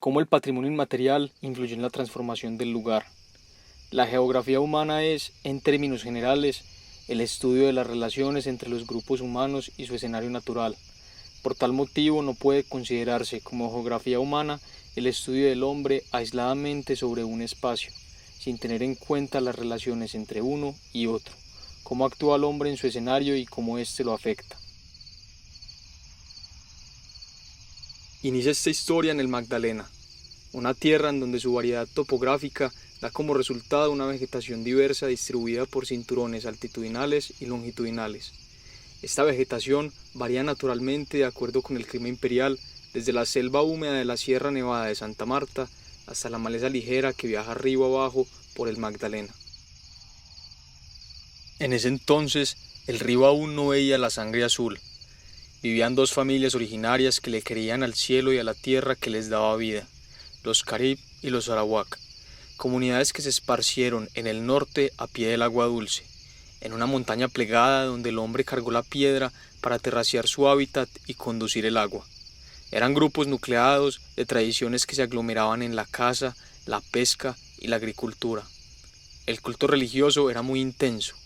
Cómo el patrimonio inmaterial influyó en la transformación del lugar. La geografía humana es, en términos generales, el estudio de las relaciones entre los grupos humanos y su escenario natural. Por tal motivo no puede considerarse como geografía humana el estudio del hombre aisladamente sobre un espacio, sin tener en cuenta las relaciones entre uno y otro, cómo actúa el hombre en su escenario y cómo éste lo afecta. Inicia esta historia en el Magdalena, una tierra en donde su variedad topográfica da como resultado una vegetación diversa distribuida por cinturones altitudinales y longitudinales. Esta vegetación varía naturalmente de acuerdo con el clima imperial, desde la selva húmeda de la Sierra Nevada de Santa Marta hasta la maleza ligera que viaja río abajo por el Magdalena. En ese entonces, el río aún no veía la sangre azul. Vivían dos familias originarias que le creían al cielo y a la tierra que les daba vida, los Carib y los Arawak, comunidades que se esparcieron en el norte a pie del agua dulce, en una montaña plegada donde el hombre cargó la piedra para terracear su hábitat y conducir el agua. Eran grupos nucleados de tradiciones que se aglomeraban en la caza, la pesca y la agricultura. El culto religioso era muy intenso.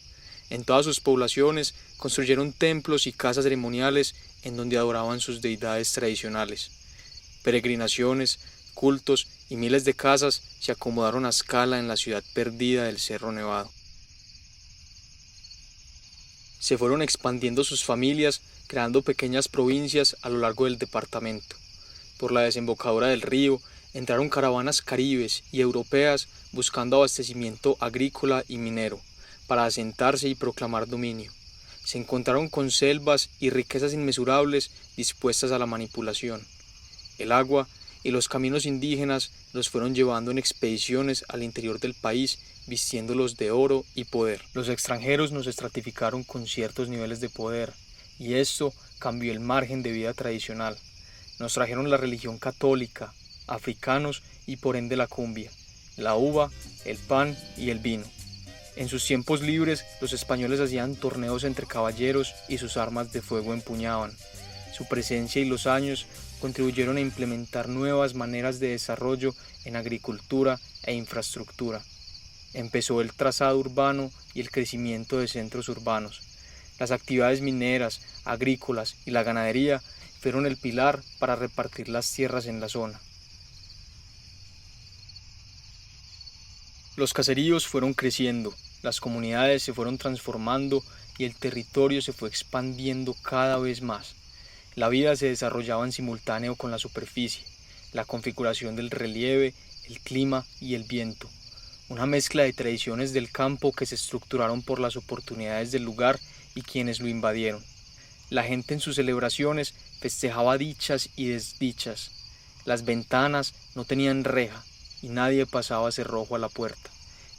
En todas sus poblaciones construyeron templos y casas ceremoniales en donde adoraban sus deidades tradicionales. Peregrinaciones, cultos y miles de casas se acomodaron a escala en la ciudad perdida del Cerro Nevado. Se fueron expandiendo sus familias, creando pequeñas provincias a lo largo del departamento. Por la desembocadura del río entraron caravanas caribes y europeas buscando abastecimiento agrícola y minero, para asentarse y proclamar dominio. Se encontraron con selvas y riquezas inmesurables dispuestas a la manipulación. El agua y los caminos indígenas los fueron llevando en expediciones al interior del país, vistiéndolos de oro y poder. Los extranjeros nos estratificaron con ciertos niveles de poder, y esto cambió el margen de vida tradicional. Nos trajeron la religión católica, africanos y por ende la cumbia, la uva, el pan y el vino. En sus tiempos libres, los españoles hacían torneos entre caballeros y sus armas de fuego empuñaban. Su presencia y los años contribuyeron a implementar nuevas maneras de desarrollo en agricultura e infraestructura. Empezó el trazado urbano y el crecimiento de centros urbanos. Las actividades mineras, agrícolas y la ganadería fueron el pilar para repartir las tierras en la zona. Los caseríos fueron creciendo, las comunidades se fueron transformando y el territorio se fue expandiendo cada vez más. La vida se desarrollaba en simultáneo con la superficie, la configuración del relieve, el clima y el viento. Una mezcla de tradiciones del campo que se estructuraron por las oportunidades del lugar y quienes lo invadieron. La gente en sus celebraciones festejaba dichas y desdichas. Las ventanas no tenían reja y nadie pasaba cerrojo a la puerta.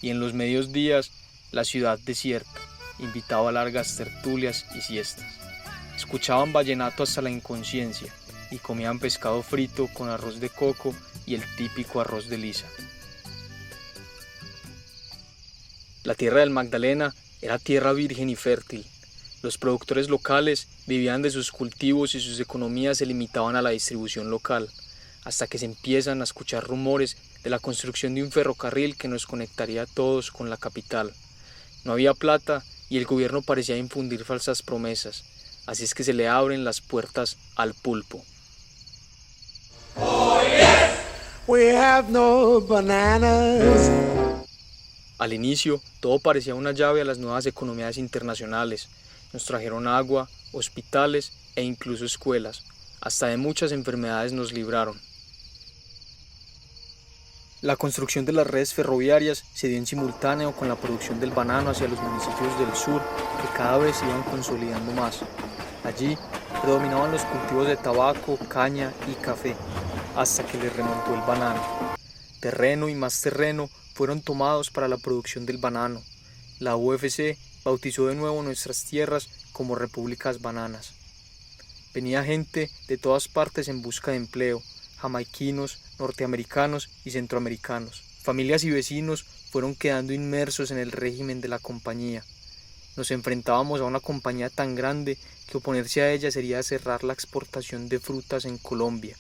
Y en los medios días, la ciudad desierta invitaba a largas tertulias y siestas. Escuchaban vallenato hasta la inconsciencia y comían pescado frito con arroz de coco y el típico arroz de lisa. La tierra del Magdalena era tierra virgen y fértil. Los productores locales vivían de sus cultivos y sus economías se limitaban a la distribución local, hasta que se empiezan a escuchar rumores de la construcción de un ferrocarril que nos conectaría a todos con la capital. No había plata y el gobierno parecía infundir falsas promesas, así es que se le abren las puertas al pulpo. Oh, yes. We have no bananas. Al inicio, todo parecía una llave a las nuevas economías internacionales. Nos trajeron agua, hospitales e incluso escuelas. Hasta de muchas enfermedades nos libraron. La construcción de las redes ferroviarias se dio en simultáneo con la producción del banano hacia los municipios del sur, que cada vez se iban consolidando más. Allí predominaban los cultivos de tabaco, caña y café, hasta que les remontó el banano. Terreno y más terreno fueron tomados para la producción del banano. La UFC bautizó de nuevo nuestras tierras como repúblicas bananas. Venía gente de todas partes en busca de empleo, jamaiquinos, norteamericanos y centroamericanos. Familias y vecinos fueron quedando inmersos en el régimen de la compañía. Nos enfrentábamos a una compañía tan grande que oponerse a ella sería cerrar la exportación de frutas en Colombia.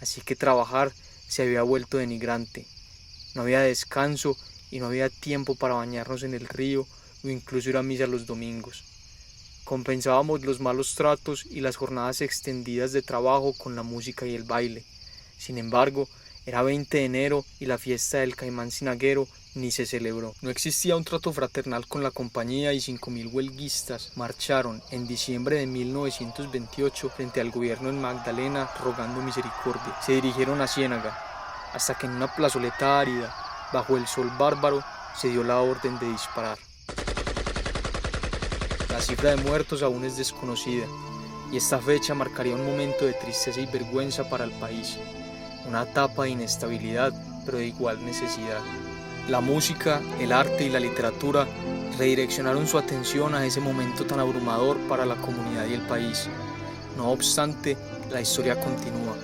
Así que trabajar se había vuelto denigrante. No había descanso y no había tiempo para bañarnos en el río o incluso ir a misa los domingos. Compensábamos los malos tratos y las jornadas extendidas de trabajo con la música y el baile. Sin embargo, era 20 de enero y la fiesta del Caimán Cinaguero ni se celebró. No existía un trato fraternal con la compañía y 5.000 huelguistas marcharon en diciembre de 1928 frente al gobierno en Magdalena rogando misericordia. Se dirigieron a Ciénaga, hasta que en una plazoleta árida, bajo el sol bárbaro, se dio la orden de disparar. La cifra de muertos aún es desconocida, y esta fecha marcaría un momento de tristeza y vergüenza para el país, una etapa de inestabilidad, pero de igual necesidad. La música, el arte y la literatura redireccionaron su atención a ese momento tan abrumador para la comunidad y el país. No obstante, la historia continúa.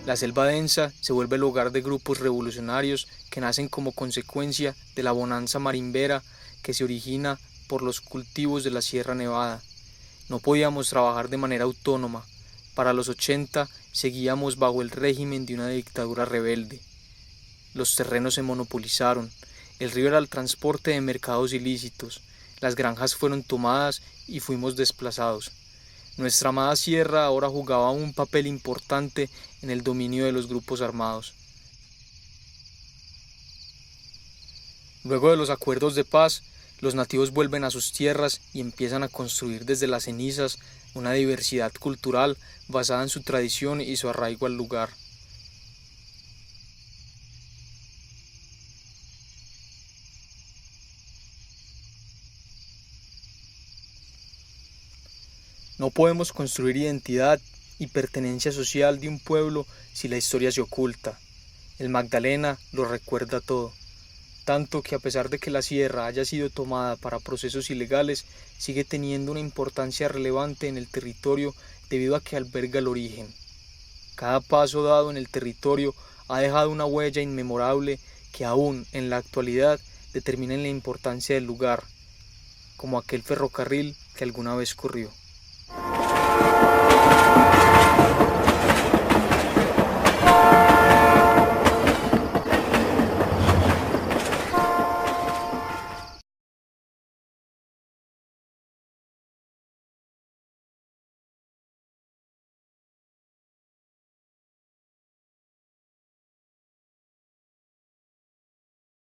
La selva densa se vuelve el hogar de grupos revolucionarios que nacen como consecuencia de la bonanza marimbera que se origina por los cultivos de la Sierra Nevada. No podíamos trabajar de manera autónoma. Para los 80 seguíamos bajo el régimen de una dictadura rebelde. Los terrenos se monopolizaron, el río era el transporte de mercados ilícitos, las granjas fueron tomadas y fuimos desplazados. Nuestra amada sierra ahora jugaba un papel importante en el dominio de los grupos armados. Luego de los acuerdos de paz, los nativos vuelven a sus tierras y empiezan a construir desde las cenizas una diversidad cultural basada en su tradición y su arraigo al lugar. No podemos construir identidad y pertenencia social de un pueblo si la historia se oculta. El Magdalena lo recuerda todo. Tanto que a pesar de que la sierra haya sido tomada para procesos ilegales, sigue teniendo una importancia relevante en el territorio debido a que alberga el origen. Cada paso dado en el territorio ha dejado una huella inmemorable que aún en la actualidad determina la importancia del lugar, como aquel ferrocarril que alguna vez corrió.